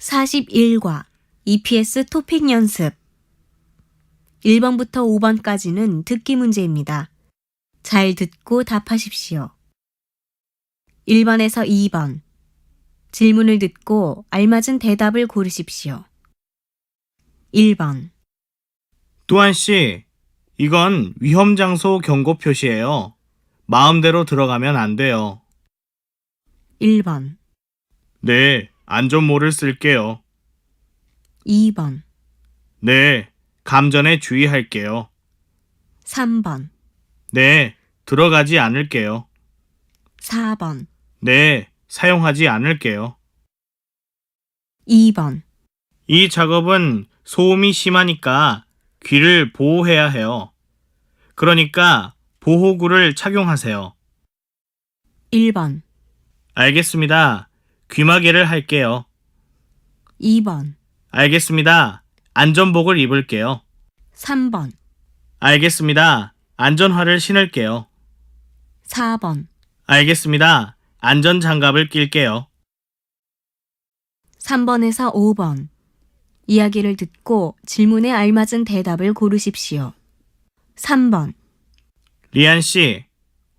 41과 EPS 토픽 연습 1번부터 5번까지는 듣기 문제입니다. 잘 듣고 답하십시오. 1번에서 2번 질문을 듣고 알맞은 대답을 고르십시오. 1번 뚜한 씨, 이건 위험장소 경고 표시예요. 마음대로 들어가면 안 돼요. 1번 네, 안전모를 쓸게요. 2번 네, 감전에 주의할게요. 3번 네, 들어가지 않을게요. 4번 네, 사용하지 않을게요. 2번 이 작업은 소음이 심하니까 귀를 보호해야 해요. 그러니까 보호구를 착용하세요. 1번 알겠습니다. 귀마개를 할게요. 2번 알겠습니다. 안전복을 입을게요. 3번 알겠습니다. 안전화를 신을게요. 4번 알겠습니다. 안전장갑을 낄게요. 3번에서 5번 이야기를 듣고 질문에 알맞은 대답을 고르십시오. 3번 리안 씨,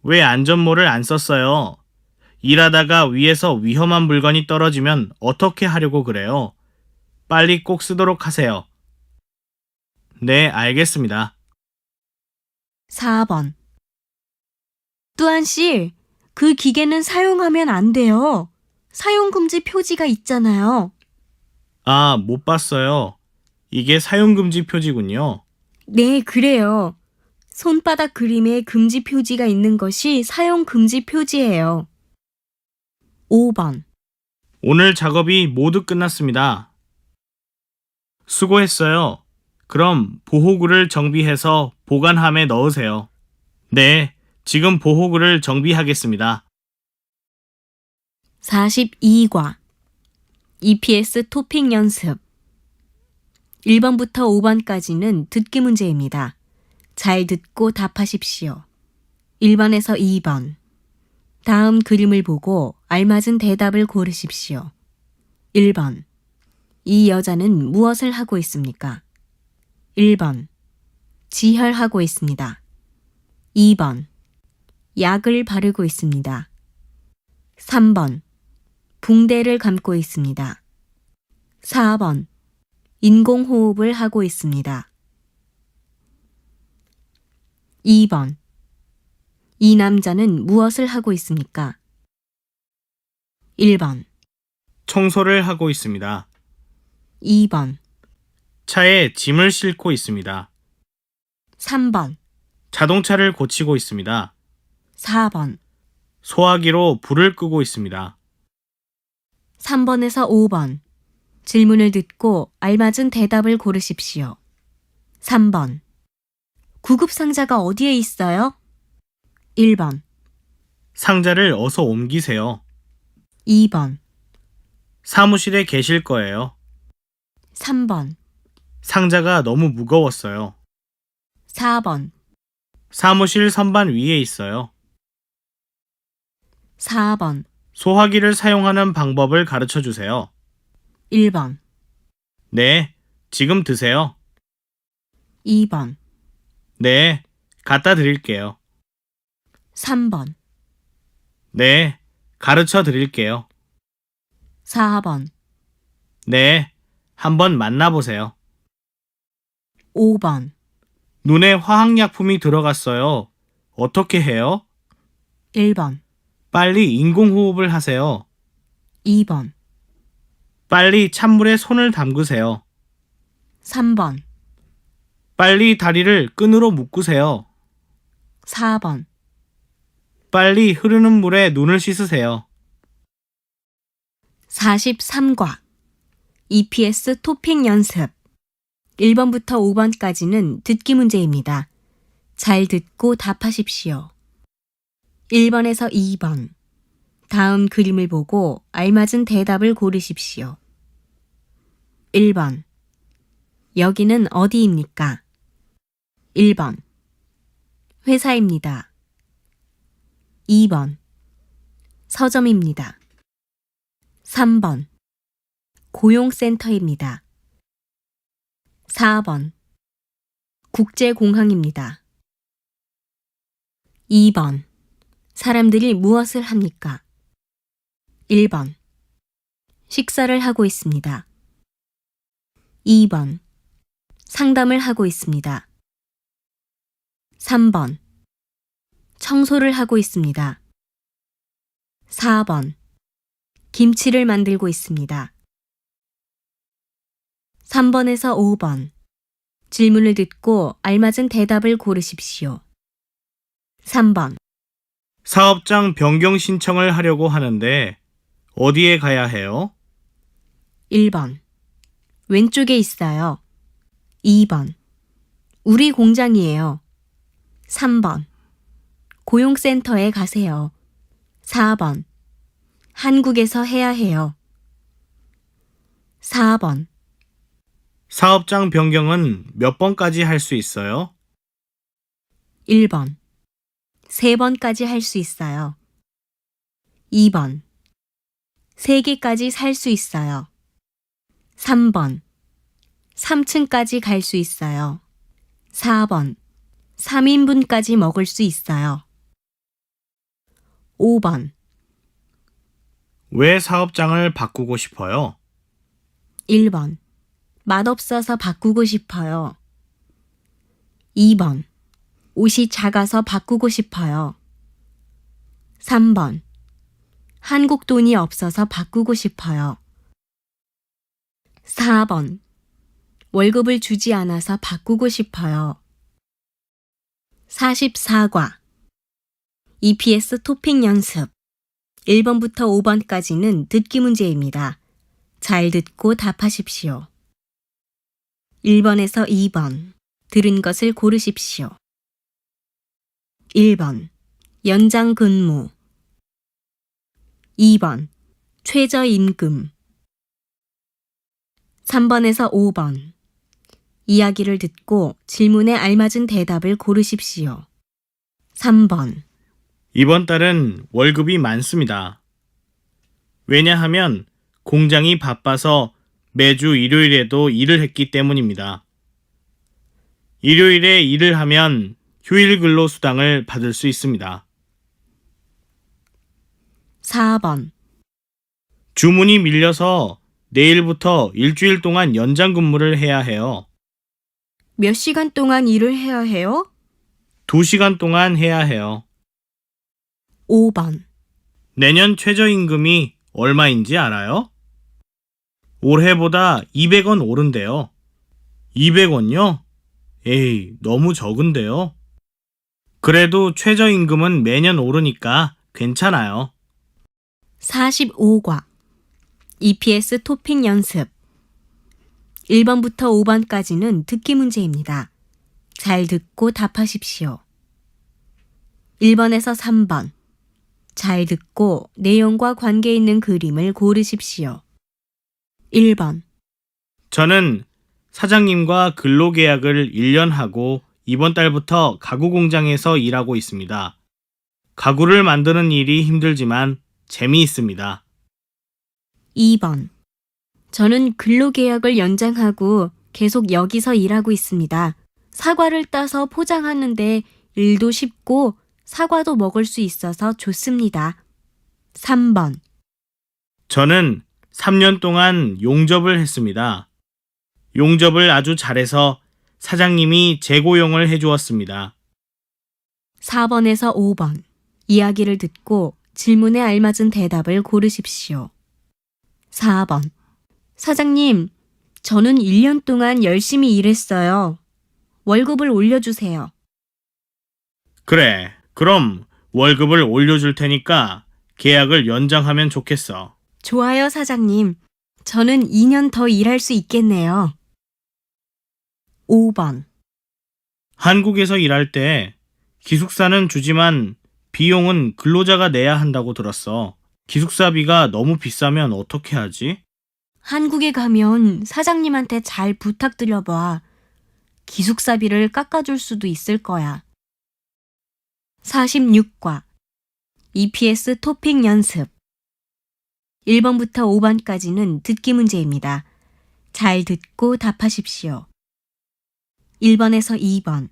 왜 안전모를 안 썼어요? 일하다가 위에서 위험한 물건이 떨어지면 어떻게 하려고 그래요? 빨리 꼭 쓰도록 하세요. 네, 알겠습니다. 4번 뚜한 씨, 그 기계는 사용하면 안 돼요. 사용금지 표지가 있잖아요. 아, 못 봤어요. 이게 사용금지 표지군요. 네, 그래요. 손바닥 그림에 금지 표지가 있는 것이 사용금지 표지예요. 5번 오늘 작업이 모두 끝났습니다. 수고했어요. 그럼 보호구를 정비해서 보관함에 넣으세요. 네, 지금 보호구를 정비하겠습니다. 42과 EPS 토픽 연습 1번부터 5번까지는 듣기 문제입니다. 잘 듣고 답하십시오. 1번에서 2번 다음 그림을 보고 알맞은 대답을 고르십시오. 1번 이 여자는 무엇을 하고 있습니까? 1번 지혈하고 있습니다. 2번 약을 바르고 있습니다. 3번 붕대를 감고 있습니다. 4번 인공호흡을 하고 있습니다. 2번 이 남자는 무엇을 하고 있습니까? 1번 청소를 하고 있습니다. 2번 차에 짐을 싣고 있습니다. 3번 자동차를 고치고 있습니다. 4번 소화기로 불을 끄고 있습니다. 3번에서 5번 질문을 듣고 알맞은 대답을 고르십시오. 3번 구급상자가 어디에 있어요? 1번 상자를 어서 옮기세요. 2번 사무실에 계실 거예요. 3번 상자가 너무 무거웠어요. 4번 사무실 선반 위에 있어요. 4번 소화기를 사용하는 방법을 가르쳐 주세요. 1번 네, 지금 드세요. 2번 네, 갖다 드릴게요. 3번 네, 가르쳐 드릴게요. 4번 네, 한번 만나보세요. 5번 눈에 화학약품이 들어갔어요. 어떻게 해요? 1번 빨리 인공호흡을 하세요. 2번 빨리 찬물에 손을 담그세요. 3번 빨리 다리를 끈으로 묶으세요. 4번 빨리 흐르는 물에 눈을 씻으세요. 43과 EPS 토픽 연습 1번부터 5번까지는 듣기 문제입니다. 잘 듣고 답하십시오. 1번에서 2번 다음 그림을 보고 알맞은 대답을 고르십시오. 1번 여기는 어디입니까? 1번 회사입니다. 2번 서점입니다. 3번 고용센터입니다. 4번 국제공항입니다. 2번 사람들이 무엇을 합니까? 1번 식사를 하고 있습니다. 2번 상담을 하고 있습니다. 3번 청소를 하고 있습니다. 4번 김치를 만들고 있습니다. 3번에서 5번 질문을 듣고 알맞은 대답을 고르십시오. 3번 사업장 변경 신청을 하려고 하는데 어디에 가야 해요? 1번 왼쪽에 있어요. 2번 우리 공장이에요. 3번 고용센터에 가세요. 4번 한국에서 해야 해요. 4번 사업장 변경은 몇 번까지 할 수 있어요? 1번 3번까지 할 수 있어요. 2번 3개까지 살 수 있어요. 3번 3층까지 갈 수 있어요. 4번 3인분까지 먹을 수 있어요. 5번 왜 사업장을 바꾸고 싶어요? 1번 맛없어서 바꾸고 싶어요. 2번 옷이 작아서 바꾸고 싶어요. 3번 한국 돈이 없어서 바꾸고 싶어요. 4번 월급을 주지 않아서 바꾸고 싶어요. 44과 EPS 토픽 연습 1번부터 5번까지는 듣기 문제입니다. 잘 듣고 답하십시오. 1번에서 2번 들은 것을 고르십시오. 1번 연장 근무 2번 최저임금 3번에서 5번 이야기를 듣고 질문에 알맞은 대답을 고르십시오. 3번 이번 달은 월급이 많습니다. 왜냐하면 공장이 바빠서 매주 일요일에도 일을 했기 때문입니다. 일요일에 일을 하면 휴일 근로수당을 받을 수 있습니다. 4번 주문이 밀려서 내일부터 일주일 동안 연장 근무를 해야 해요. 몇 시간 동안 일을 해야 해요? 2시간 동안 해야 해요. 5번 내년 최저임금이 얼마인지 알아요? 올해보다 200원 오른대요. 200원요? 에이, 너무 적은데요. 그래도 최저임금은 매년 오르니까 괜찮아요. 45과 EPS 토픽 연습 1번부터 5번까지는 듣기 문제입니다. 잘 듣고 답하십시오. 1번에서 3번 잘 듣고 내용과 관계 있는 그림을 고르십시오. 1번 저는 사장님과 근로계약을 1년 하고 이번 달부터 가구 공장에서 일하고 있습니다. 가구를 만드는 일이 힘들지만 재미있습니다. 2번 저는 근로계약을 연장하고 계속 여기서 일하고 있습니다. 사과를 따서 포장하는데 일도 쉽고 사과도 먹을 수 있어서 좋습니다. 3번 저는 3년 동안 용접을 했습니다. 용접을 아주 잘해서 사장님이 재고용을 해주었습니다. 4번에서 5번 이야기를 듣고 질문에 알맞은 대답을 고르십시오. 4번 사장님, 저는 1년 동안 열심히 일했어요. 월급을 올려주세요. 그래, 그럼 월급을 올려줄 테니까 계약을 연장하면 좋겠어. 좋아요, 사장님. 저는 2년 더 일할 수 있겠네요. 5번 한국에서 일할 때 기숙사는 주지만 비용은 근로자가 내야 한다고 들었어. 기숙사비가 너무 비싸면 어떻게 하지? 한국에 가면 사장님한테 잘 부탁드려봐. 기숙사비를 깎아줄 수도 있을 거야. 46과 EPS 토픽 연습 1번부터 5번까지는 듣기 문제입니다. 잘 듣고 답하십시오. 1번에서 2번.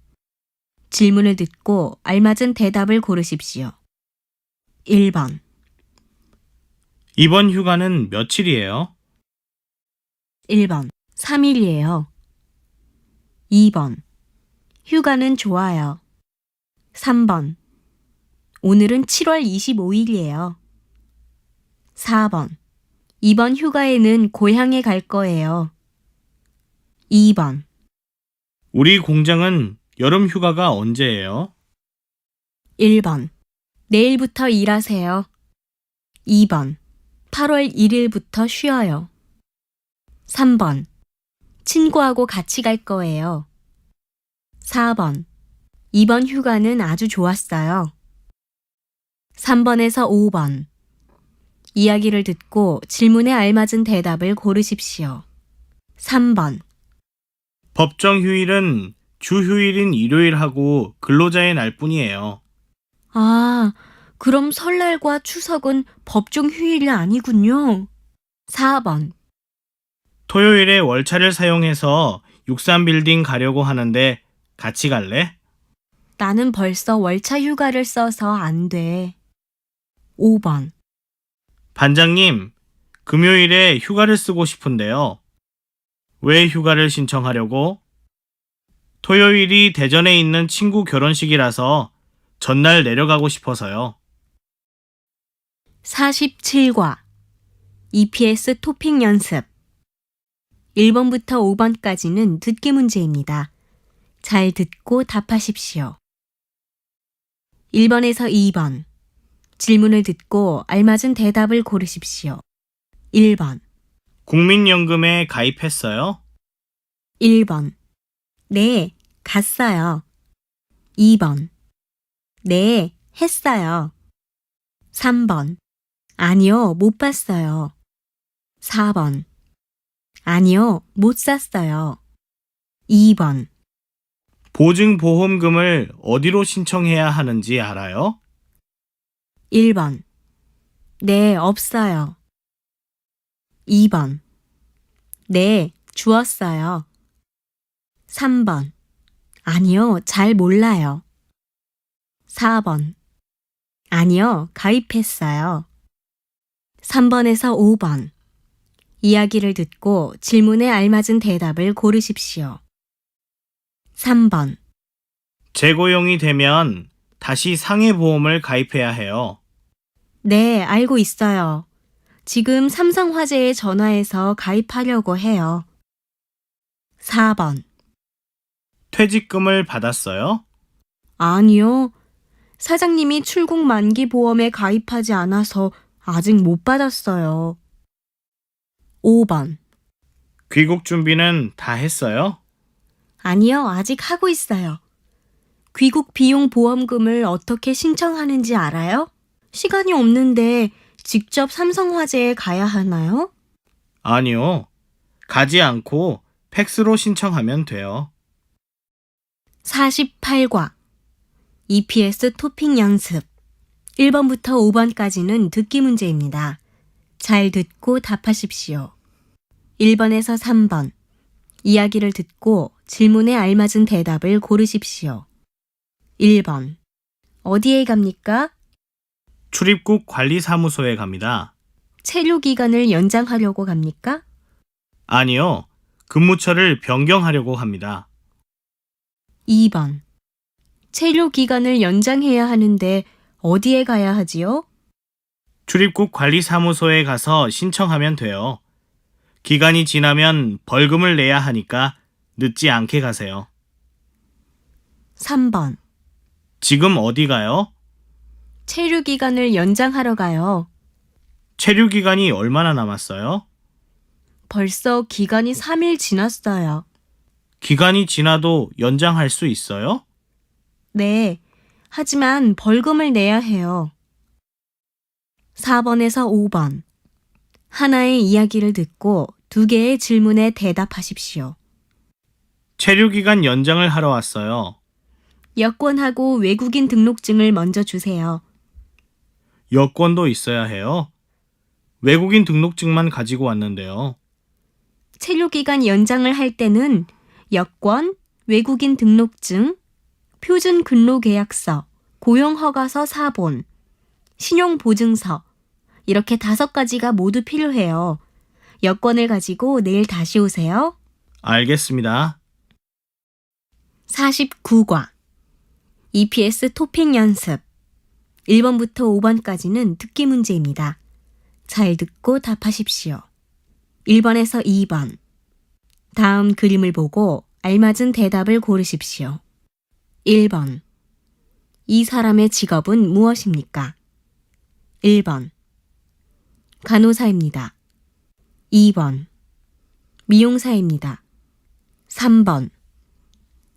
질문을 듣고 알맞은 대답을 고르십시오. 1번. 이번 휴가는 며칠이에요? 1번. 3일이에요. 2번. 휴가는 좋아요. 3번. 오늘은 7월 25일이에요. 4번. 이번 휴가에는 고향에 갈 거예요. 2번. 우리 공장은 여름 휴가가 언제예요? 1번. 내일부터 일하세요. 2번. 8월 1일부터 쉬어요. 3번. 친구하고 같이 갈 거예요. 4번. 이번 휴가는 아주 좋았어요. 3번에서 5번. 이야기를 듣고 질문에 알맞은 대답을 고르십시오. 3번. 법정 휴일은 주 휴일인 일요일하고 근로자의 날뿐이에요. 아, 그럼 설날과 추석은 법정 휴일이 아니군요. 4번. 토요일에 월차를 사용해서 63빌딩 가려고 하는데 같이 갈래? 나는 벌써 월차 휴가를 써서 안 돼. 5번. 반장님, 금요일에 휴가를 쓰고 싶은데요. 왜 휴가를 신청하려고? 토요일이 대전에 있는 친구 결혼식이라서 전날 내려가고 싶어서요. 47과 EPS 토픽 연습 1번부터 5번까지는 듣기 문제입니다. 잘 듣고 답하십시오. 1번에서 2번. 질문을 듣고 알맞은 대답을 고르십시오. 1번. 국민연금에 가입했어요? 1번. 네, 갔어요. 2번. 네, 했어요. 3번. 아니요, 못 봤어요. 4번. 아니요, 못 샀어요. 2번. 보증보험금을 어디로 신청해야 하는지 알아요? 1번. 네, 없어요. 2번. 네, 주었어요. 3번. 아니요, 잘 몰라요. 4번. 아니요, 가입했어요. 3번에서 5번. 이야기를 듣고 질문에 알맞은 대답을 고르십시오. 3번. 재고용이 되면 다시 상해보험을 가입해야 해요. 네, 알고 있어요. 지금 삼성화재에 전화해서 가입하려고 해요. 4번. 퇴직금을 받았어요? 아니요. 사장님이 출국 만기 보험에 가입하지 않아서 아직 못 받았어요. 5번. 귀국 준비는 다 했어요? 아니요, 아직 하고 있어요. 귀국 비용 보험금을 어떻게 신청하는지 알아요? 시간이 없는데 직접 삼성화재에 가야 하나요? 아니요. 가지 않고 팩스로 신청하면 돼요. 48과 EPS 토픽 연습 1번부터 5번까지는 듣기 문제입니다. 잘 듣고 답하십시오. 1번에서 3번. 이야기를 듣고 질문에 알맞은 대답을 고르십시오. 1번. 어디에 갑니까? 출입국 관리사무소에 갑니다. 체류 기간을 연장하려고 갑니까? 아니요. 근무처를 변경하려고 합니다. 2번. 체류 기간을 연장해야 하는데 어디에 가야 하지요? 출입국 관리사무소에 가서 신청하면 돼요. 기간이 지나면 벌금을 내야 하니까 늦지 않게 가세요. 3번. 지금 어디 가요? 체류 기간을 연장하러 가요. 체류 기간이 얼마나 남았어요? 벌써 기간이 3일 지났어요. 기간이 지나도 연장할 수 있어요? 네. 하지만 벌금을 내야 해요. 4번에서 5번. 하나의 이야기를 듣고 2개의 질문에 대답하십시오. 체류 기간 연장을 하러 왔어요. 여권하고 외국인 등록증을 먼저 주세요. 여권도 있어야 해요. 외국인 등록증만 가지고 왔는데요. 체류기간 연장을 할 때는 여권, 외국인 등록증, 표준 근로계약서, 고용허가서 4본, 신용보증서 이렇게 5가지가 모두 필요해요. 여권을 가지고 내일 다시 오세요. 알겠습니다. 49과 EPS 토픽 연습 1번부터 5번까지는 듣기 문제입니다. 잘 듣고 답하십시오. 1번에서 2번. 다음 그림을 보고 알맞은 대답을 고르십시오. 1번. 이 사람의 직업은 무엇입니까? 1번. 간호사입니다. 2번. 미용사입니다. 3번.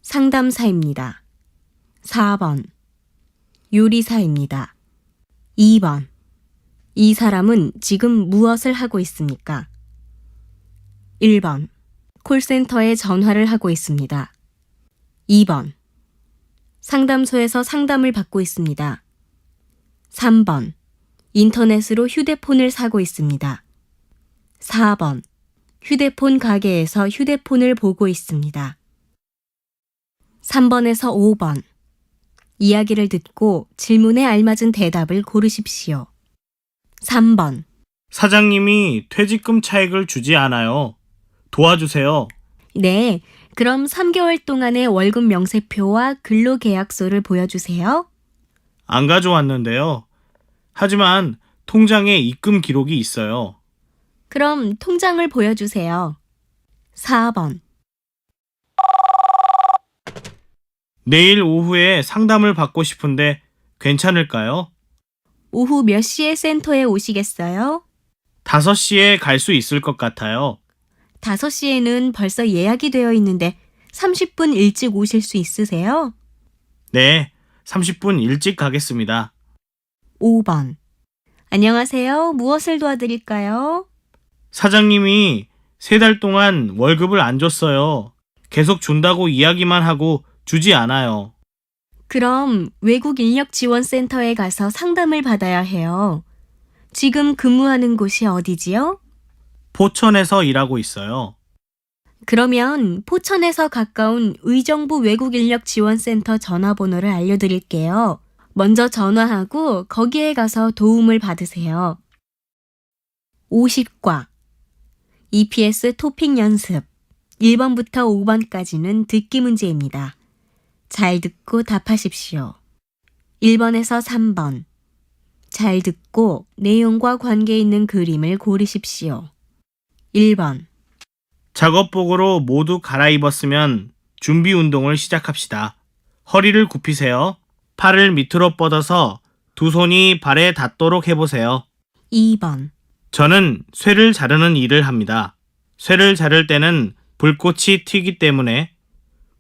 상담사입니다. 4번. 요리사입니다. 2번. 이 사람은 지금 무엇을 하고 있습니까? 1번. 콜센터에 전화를 하고 있습니다. 2번. 상담소에서 상담을 받고 있습니다. 3번. 인터넷으로 휴대폰을 사고 있습니다. 4번. 휴대폰 가게에서 휴대폰을 보고 있습니다. 3번에서 5번. 이야기를 듣고 질문에 알맞은 대답을 고르십시오. 3번. 사장님이 퇴직금 차액을 주지 않아요. 도와주세요. 네, 그럼 3개월 동안의 월급 명세표와 근로계약서를 보여주세요. 안 가져왔는데요. 하지만 통장에 입금 기록이 있어요. 그럼 통장을 보여주세요. 4번. 내일 오후에 상담을 받고 싶은데 괜찮을까요? 오후 몇 시에 센터에 오시겠어요? 5시에 갈 수 있을 것 같아요. 5시에는 벌써 예약이 되어 있는데 30분 일찍 오실 수 있으세요? 네, 30분 일찍 가겠습니다. 5번. 안녕하세요. 무엇을 도와드릴까요? 사장님이 3달 동안 월급을 안 줬어요. 계속 준다고 이야기만 하고 주지 않아요. 그럼 외국 인력 지원센터에 가서 상담을 받아야 해요. 지금 근무하는 곳이 어디지요? 포천에서 일하고 있어요. 그러면 포천에서 가까운 의정부 외국인력지원센터 전화번호를 알려드릴게요. 먼저 전화하고 거기에 가서 도움을 받으세요. 50과 EPS 토픽 연습 1번부터 5번까지는 듣기 문제입니다. 잘 듣고 답하십시오. 1번에서 3번. 잘 듣고 내용과 관계 있는 그림을 고르십시오. 1번. 작업복으로 모두 갈아입었으면 준비 운동을 시작합시다. 허리를 굽히세요. 팔을 밑으로 뻗어서 두 손이 발에 닿도록 해보세요. 2번. 저는 쇠를 자르는 일을 합니다. 쇠를 자를 때는 불꽃이 튀기 때문에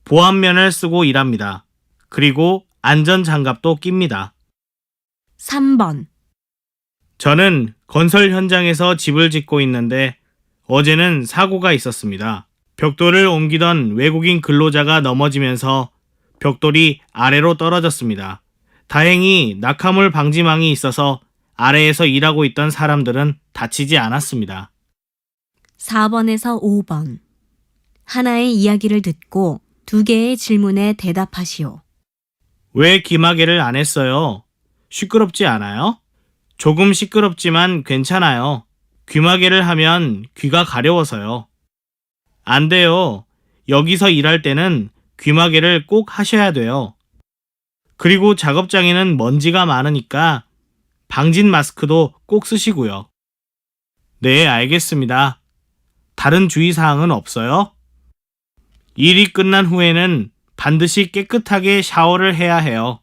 보안면을 쓰고 일합니다. 그리고 안전장갑도 낍니다. 3번. 저는 건설 현장에서 집을 짓고 있는데 어제는 사고가 있었습니다. 벽돌을 옮기던 외국인 근로자가 넘어지면서 벽돌이 아래로 떨어졌습니다. 다행히 낙하물 방지망이 있어서 아래에서 일하고 있던 사람들은 다치지 않았습니다. 4번에서 5번. 하나의 이야기를 듣고 2개의 질문에 대답하시오. 왜 귀마개를 안 했어요? 시끄럽지 않아요? 조금 시끄럽지만 괜찮아요. 귀마개를 하면 귀가 가려워서요. 안 돼요. 여기서 일할 때는 귀마개를 꼭 하셔야 돼요. 그리고 작업장에는 먼지가 많으니까 방진 마스크도 꼭 쓰시고요. 네, 알겠습니다. 다른 주의사항은 없어요? 일이 끝난 후에는 반드시 깨끗하게 샤워를 해야 해요.